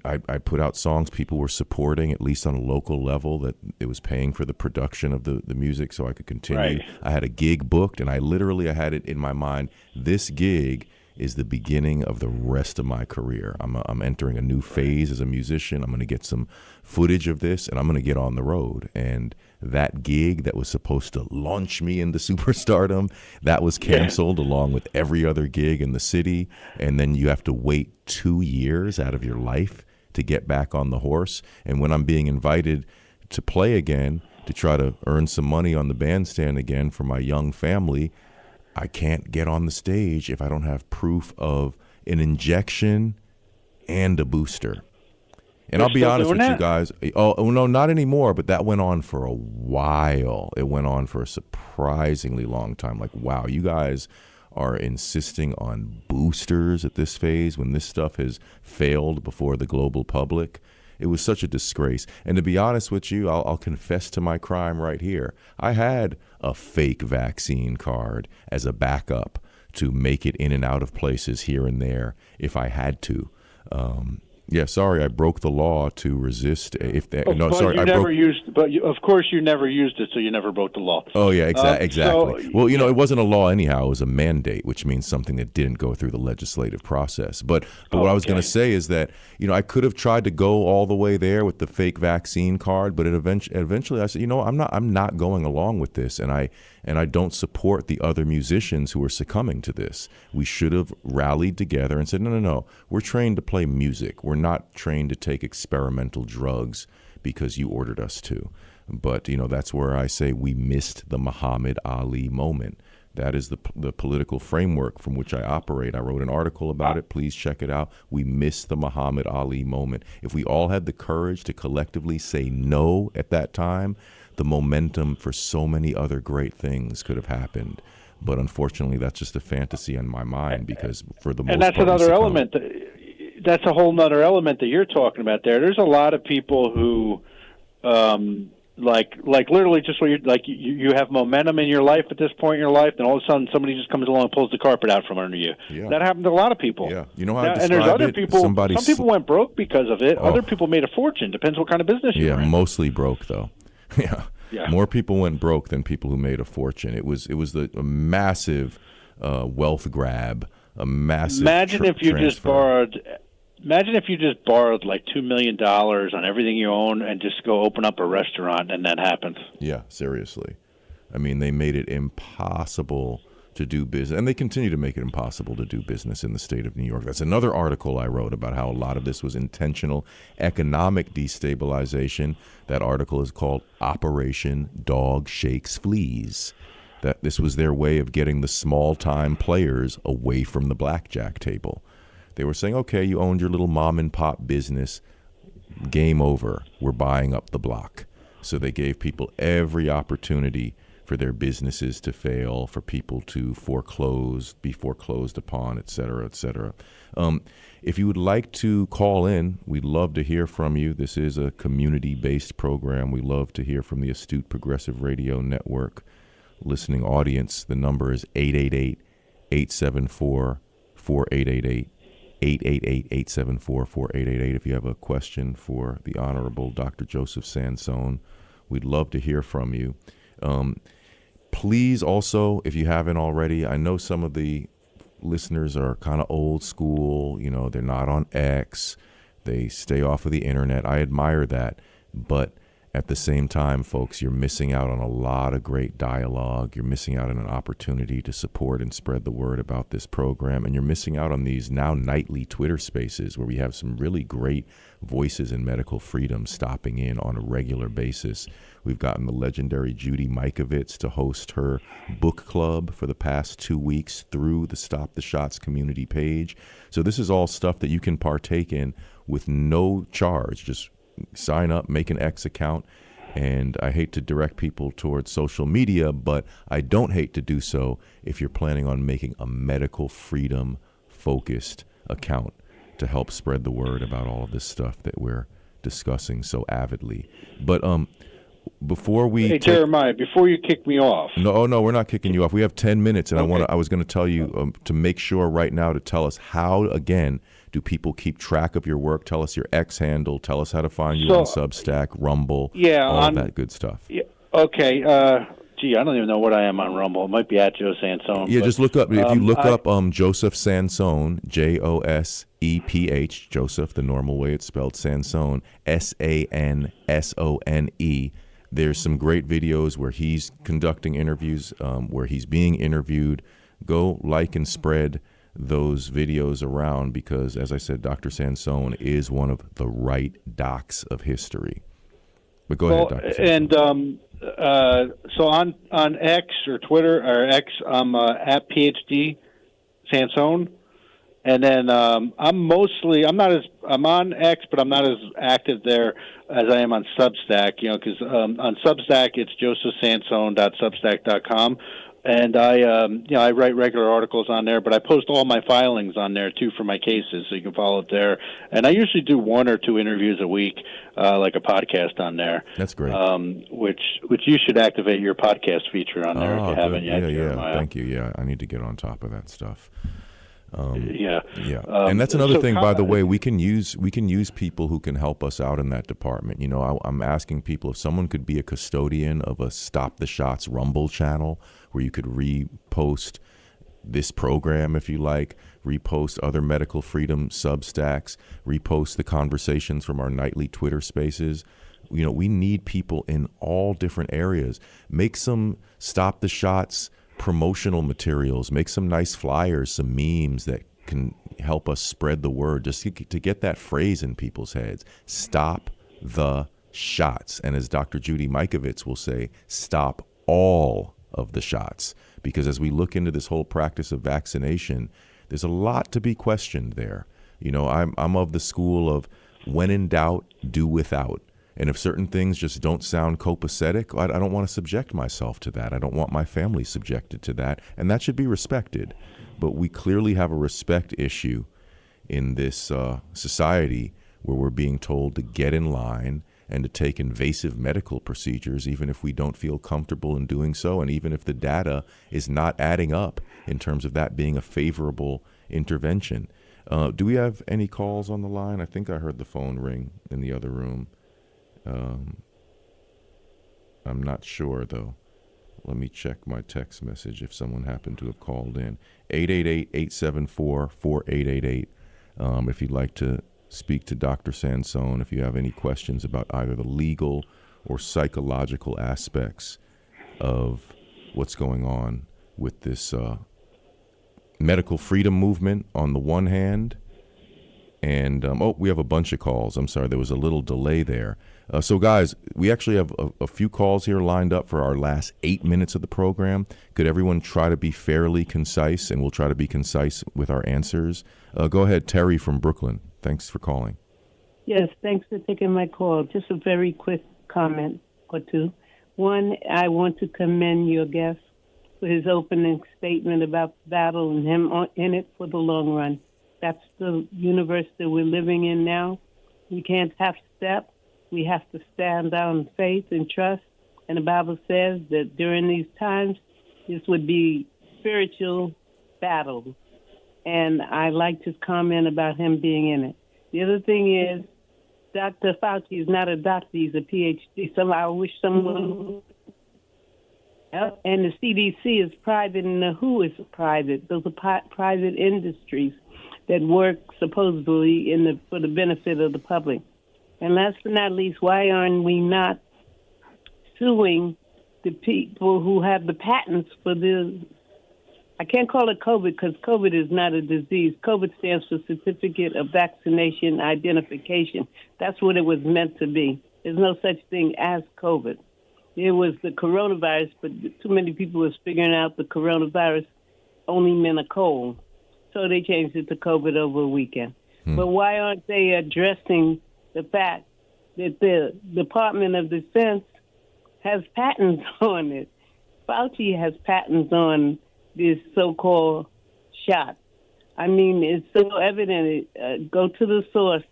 I put out songs people were supporting, at least on a local level, that it was paying for the production of the music so I could continue. Right. I had a gig booked, and I had it in my mind. This gig is the beginning of the rest of my career. I'm entering a new phase as a musician. I'm going to get some footage of this, and I'm going to get on the road. And that gig that was supposed to launch me into superstardom, that was canceled along with every other gig in the city. And then you have to wait 2 years out of your life to get back on the horse. And when I'm being invited to play again, to try to earn some money on the bandstand again for my young family, I can't get on the stage if I don't have proof of an injection and a booster. And I'll be honest with you guys. Oh, no, not anymore. But that went on for a while. It went on for a surprisingly long time. Like, wow, you guys are insisting on boosters at this phase when this stuff has failed before the global public. It was such a disgrace. And to be honest with you, I'll confess to my crime right here. I had a fake vaccine card as a backup to make it in and out of places here and there if I had to. Sorry, I broke the law to resist. But of course you never used it, so you never broke the law. Oh yeah, exactly. So, well, it wasn't a law anyhow; it was a mandate, which means something that didn't go through the legislative process. But what I was going to say is that I could have tried to go all the way there with the fake vaccine card, but eventually I said, I'm not going along with this, and I don't support the other musicians who are succumbing to this. We should have rallied together and said, no, we're trained to play music. We're not trained to take experimental drugs because you ordered us to. But, that's where I say we missed the Muhammad Ali moment. That is the political framework from which I operate. I wrote an article about it. Please check it out. We missed the Muhammad Ali moment. If we all had the courage to collectively say no at that time, the momentum for so many other great things could have happened. But unfortunately, that's just a fantasy in my mind, because for the most part, and that's another element. That's a whole other element that you're talking about there. There's a lot of people who, like literally just what you have momentum in your life at this point in your life, then all of a sudden somebody just comes along and pulls the carpet out from under you. Yeah. That happened to a lot of people. Yeah, you know how I describe it? And there's other people. Some people went broke because of it. Other people made a fortune. Depends what kind of business you're in. Yeah, mostly broke though. Yeah. More people went broke than people who made a fortune. It was a massive wealth grab, a massive. Imagine if you just borrowed like $2 million on everything you own and just go open up a restaurant, and that happened. Yeah, seriously. I mean, they made it impossible to do business, and they continue to make it impossible to do business in the state of New York. That's another article I wrote about how a lot of this was intentional economic destabilization. That article is called Operation Dog Shakes Fleas. That this was their way of getting the small-time players away from the blackjack table. They were saying, okay, you owned your little mom-and-pop business. Game over. We're buying up the block. So they gave people every opportunity for their businesses to fail, for people to be foreclosed upon, et cetera, et cetera. If you would like to call in, we'd love to hear from you. This is a community-based program. We love to hear from the Astute Progressive Radio Network. listening audience. The number is 888-874-4888. 888-874-4888. If you have a question for the Honorable Dr. Joseph Sansone, we'd love to hear from you. Please also, if you haven't already, I know some of the listeners are kind of old school, they're not on X, they stay off of the internet. I admire that, but at the same time, folks, you're missing out on a lot of great dialogue. You're missing out on an opportunity to support and spread the word about this program. And you're missing out on these now nightly Twitter spaces where we have some really great voices in medical freedom stopping in on a regular basis. We've gotten the legendary Judy Mikovits to host her book club for the past 2 weeks through the Stop the Shots community page. So this is all stuff that you can partake in with no charge. Just sign up, make an X account, and I hate to direct people towards social media, but I don't hate to do so if you're planning on making a medical freedom focused account to help spread the word about all of this stuff that we're discussing so avidly. But before we Jeremiah, before you kick me off. No, we're not kicking you off. We have 10 minutes, and okay. I was going to tell you to make sure right now to tell us how, again, do people keep track of your work? Tell us your X handle. Tell us how to find you on Substack, Rumble, all that good stuff. Yeah, okay. I don't even know what I am on Rumble. It might be at Joe Sansone. Yeah, just look up. If you look up Joseph Sansone, Joseph, Joseph, the normal way it's spelled, Sansone, Sansone. There's some great videos where he's conducting interviews, where he's being interviewed. Go like and spread those videos around because, as I said, Dr. Sansone is one of the right docs of history. But go ahead, Dr. Sansone. And so on X or Twitter or X, I'm at PhD Sansone. And then I'm on X, but I'm not as active there as I am on Substack, because on Substack it's josephsansone.substack.com. And I write regular articles on there, but I post all my filings on there too for my cases, so you can follow it there. And I usually do 1 or 2 interviews a week, like a podcast on there. That's great. Which you should activate your podcast feature on there if you haven't yet. Yeah. Thank you. Yeah, I need to get on top of that stuff. Yeah. And that's another thing, by the way, we can use people who can help us out in that department. I'm asking people if someone could be a custodian of a Stop the Shots Rumble channel where you could repost this program, if you like, repost other medical freedom Substacks, repost the conversations from our nightly Twitter spaces. We need people in all different areas. Make some Stop the Shots promotional materials, make some nice flyers, some memes that can help us spread the word, just to get that phrase in people's heads. Stop the shots. And as Dr. Judy Mikovits will say, stop all of the shots. Because as we look into this whole practice of vaccination, there's a lot to be questioned there. I'm of the school of when in doubt, do without. And if certain things just don't sound copacetic, I don't want to subject myself to that. I don't want my family subjected to that. And that should be respected. But we clearly have a respect issue in this society where we're being told to get in line and to take invasive medical procedures, even if we don't feel comfortable in doing so, and even if the data is not adding up in terms of that being a favorable intervention. Do we have any calls on the line? I think I heard the phone ring in the other room. I'm not sure, though. Let me check my text message if someone happened to have called in. 888-874-4888. If you'd like to speak to Dr. Sansone, if you have any questions about either the legal or psychological aspects of what's going on with this medical freedom movement on the one hand. And, we have a bunch of calls. I'm sorry, there was a little delay there. So, guys, we actually have a few calls here lined up for our last 8 minutes of the program. Could everyone try to be fairly concise, and we'll try to be concise with our answers. Go ahead, Terry from Brooklyn. Thanks for calling. Yes, thanks for taking my call. Just a very quick comment or two. One, I want to commend your guest for his opening statement about the battle and him in it for the long run. That's the universe that we're living in now. We can't half-step. We have to stand on faith and trust. And the Bible says that during these times, This would be spiritual battle. And I liked his comment about him being in it. The other thing is, Dr. Fauci is not a doctor, he's a PhD. I wish someone... And the CDC is private and the WHO is private. Those are private industries that work supposedly for the benefit of the public. And last but not least, why aren't we not suing the people who have the patents for the... I can't call it COVID because COVID is not a disease. COVID stands for Certificate of Vaccination Identification. That's what it was meant to be. There's no such thing as COVID. It was the coronavirus, but too many people was figuring out the coronavirus only meant a cold. So they changed it to COVID over a weekend. But why aren't they addressing the fact that the Department of Defense has patents on it? Fauci has patents on this so-called shot. I mean, it's so evident. Go to the source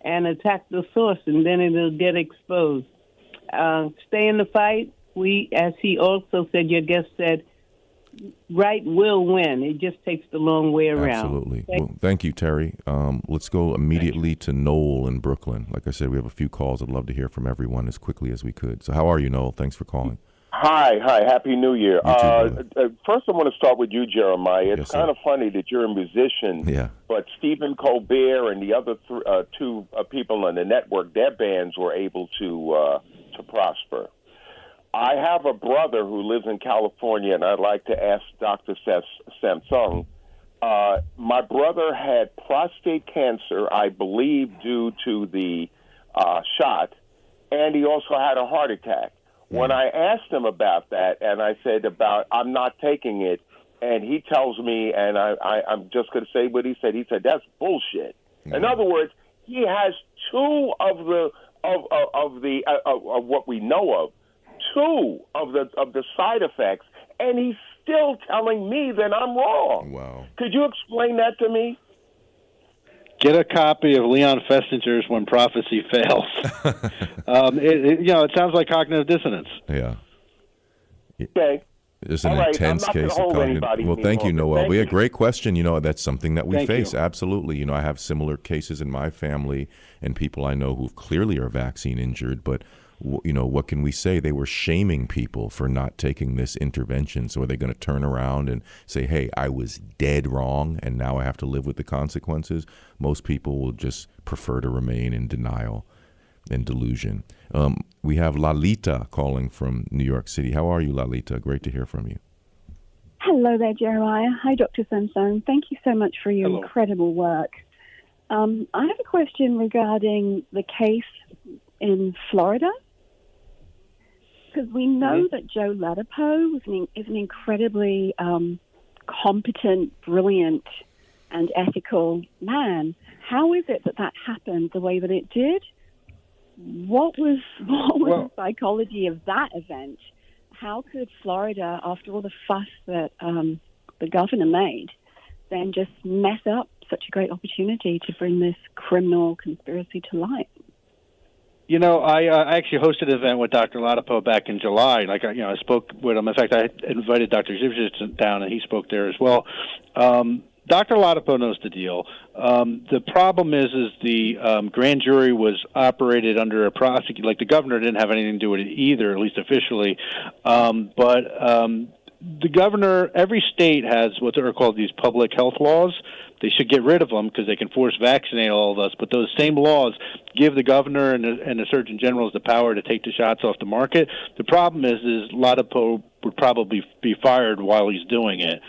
and attack the source, and then it'll get exposed. Stay in the fight. We, as he also said, your guest said, right will win. It just takes the long way around. Absolutely. Thank you, Terry. Let's go immediately to Noel in Brooklyn. Like I said, we have a few calls. I'd love to hear from everyone as quickly as we could. So how are you, Noel? Thanks for calling. Hi. Happy New Year. You too, first, I want to start with you, Jeremiah. It's Yes, kind sir. of funny that you're a musician, Yeah. but Stephen Colbert and the other two people on the network, their bands were able to prosper. I have a brother who lives in California, and I'd like to ask Dr. Sansone. My brother had prostate cancer, I believe, due to the shot, and he also had a heart attack. When I asked him about that, and I said I'm not taking it, and he tells me, and I'm just going to say what he said. He said, that's bullshit. In other words, he has two of what we know of, two of the side effects, and he's still telling me that I'm wrong. Wow. Could you explain that to me? Get a copy of Leon Festinger's When Prophecy Fails. It sounds like cognitive dissonance. Yeah. Okay. There's an All right, intense I'm not gonna case of hold cognitive. anybody Well, thank you, anymore, Noel. thank We you. had a great question. That's something that we Thank face. you. Absolutely. I have similar cases in my family and people I know who clearly are vaccine injured, but what can we say? They were shaming people for not taking this intervention. So are they going to turn around and say, hey, I was dead wrong and now I have to live with the consequences? Most people will just prefer to remain in denial and delusion. We have Lalita calling from New York City. How are you, Lalita? Great to hear from you. Hello there, Jeremiah. Hi, Dr. Sansone. Thank you so much for your Hello. incredible work. I have a question regarding the case in Florida. Because we know that Joe Ladapo is an incredibly competent, brilliant, and ethical man. How is it that happened the way that it did? What was the psychology of that event? How could Florida, after all the fuss that the governor made, then just mess up such a great opportunity to bring this criminal conspiracy to light? I actually hosted an event with Dr. Ladapo back in July. I spoke with him. In fact, I invited Dr. Zivcic down, and he spoke there as well. Dr. Ladapo knows the deal. The problem is the grand jury was operated under a prosecutor. Like, the governor didn't have anything to do with it either, at least officially. But the governor, every state has what are called these public health laws. They should get rid of them because they can force vaccinate all of us. But those same laws give the governor and the Surgeon General the power to take the shots off the market. The problem is Ladapo would probably be fired while he's doing it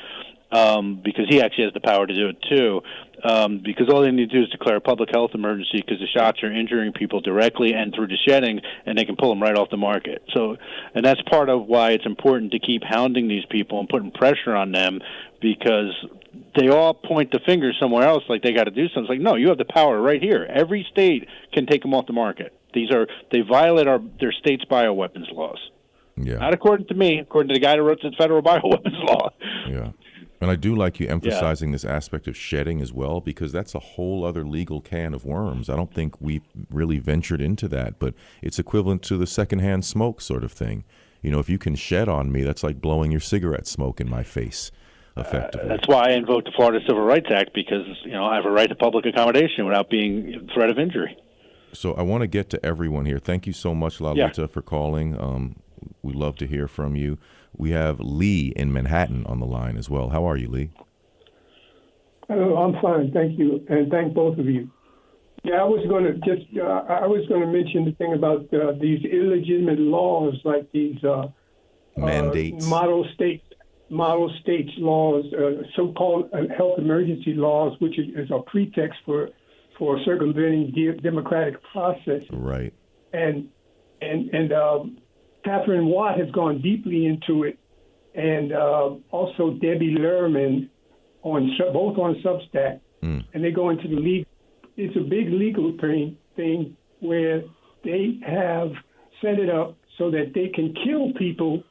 because he actually has the power to do it too. Because all they need to do is declare a public health emergency because the shots are injuring people directly and through the shedding, and they can pull them right off the market. And that's part of why it's important to keep hounding these people and putting pressure on them, because they all point the finger somewhere else like they got to do something. It's like, no, you have the power right here. Every state can take them off the market. They violate their state's bioweapons laws. Yeah. Not according to me, according to the guy who wrote the federal bioweapons law. Yeah. And I do like you emphasizing this aspect of shedding as well, because that's a whole other legal can of worms. I don't think we've really ventured into that, but it's equivalent to the secondhand smoke sort of thing. if you can shed on me, that's like blowing your cigarette smoke in my face, effectively. That's why I invoked the Florida Civil Rights Act, because I have a right to public accommodation without being threat of injury. So I want to get to everyone here. Thank you so much, Lalita, for calling. We'd love to hear from you. We have Lee in Manhattan on the line as well. How are you, Lee? Hello, I'm fine, thank you, and thank both of you. Yeah, I was going to mention the thing about these illegitimate laws, like these mandates, model states laws, so-called health emergency laws, which is a pretext for circumventing democratic process. Right. And Catherine Watt has gone deeply into it, and also Debbie Lerman both on Substack, and they go into the legal. It's a big legal thing where they have set it up so that they can kill people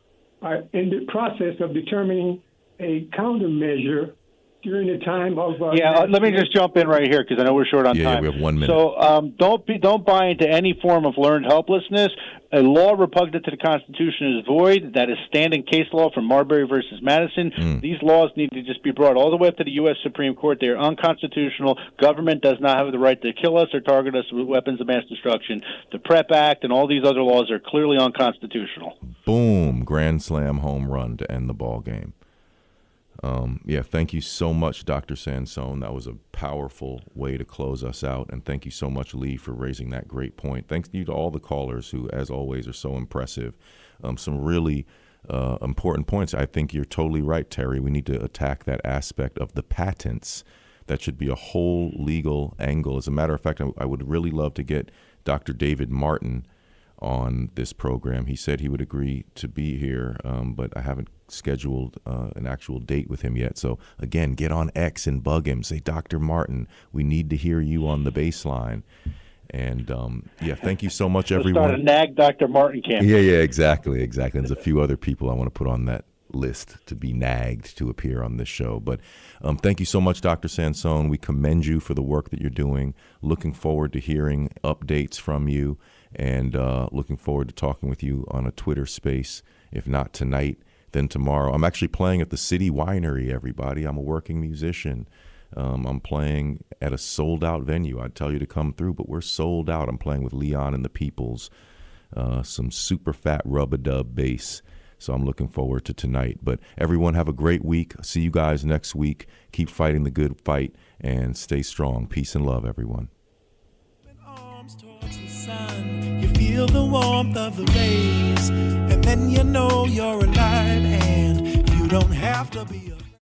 in the process of determining a countermeasure during the time of. Let me just jump in right here, because I know we're short on time. Yeah, we have 1 minute. So don't buy into any form of learned helplessness. A law repugnant to the Constitution is void. That is standing case law from Marbury versus Madison. These laws need to just be brought all the way up to the U.S. Supreme Court. They are unconstitutional. Government does not have the right to kill us or target us with weapons of mass destruction. The PrEP Act and all these other laws are clearly unconstitutional. Boom, grand slam home run to end the ball game. Thank you so much, Dr. Sansone. That was a powerful way to close us out. And thank you so much, Lee, for raising that great point. Thanks you to all the callers who, as always, are so impressive. Some really important points. I think you're totally right, Terry. We need to attack that aspect of the patents. That should be a whole legal angle. As a matter of fact, I would really love to get Dr. David Martin on this program. He said he would agree to be here, but I haven't scheduled an actual date with him yet. So again, get on X and bug him. Say, Dr. Martin, we need to hear you on the Bassline. And thank you so much, everyone. Start a nag Dr. Martin campaign. Yeah, exactly. There's a few other people I want to put on that list to be nagged to appear on this show. But thank you so much, Dr. Sansone. We commend you for the work that you're doing. Looking forward to hearing updates from you, and looking forward to talking with you on a Twitter space, if not tonight, then tomorrow. I'm actually playing at the City Winery, everybody. I'm a working musician. I'm playing at a sold-out venue. I'd tell you to come through, but we're sold out. I'm playing with Leon and the Peoples, some super fat rub-a-dub bass. So I'm looking forward to tonight. But everyone have a great week. See you guys next week. Keep fighting the good fight and stay strong. Peace and love, everyone. You feel the warmth of the rays, and then you know you're alive, and you don't have to be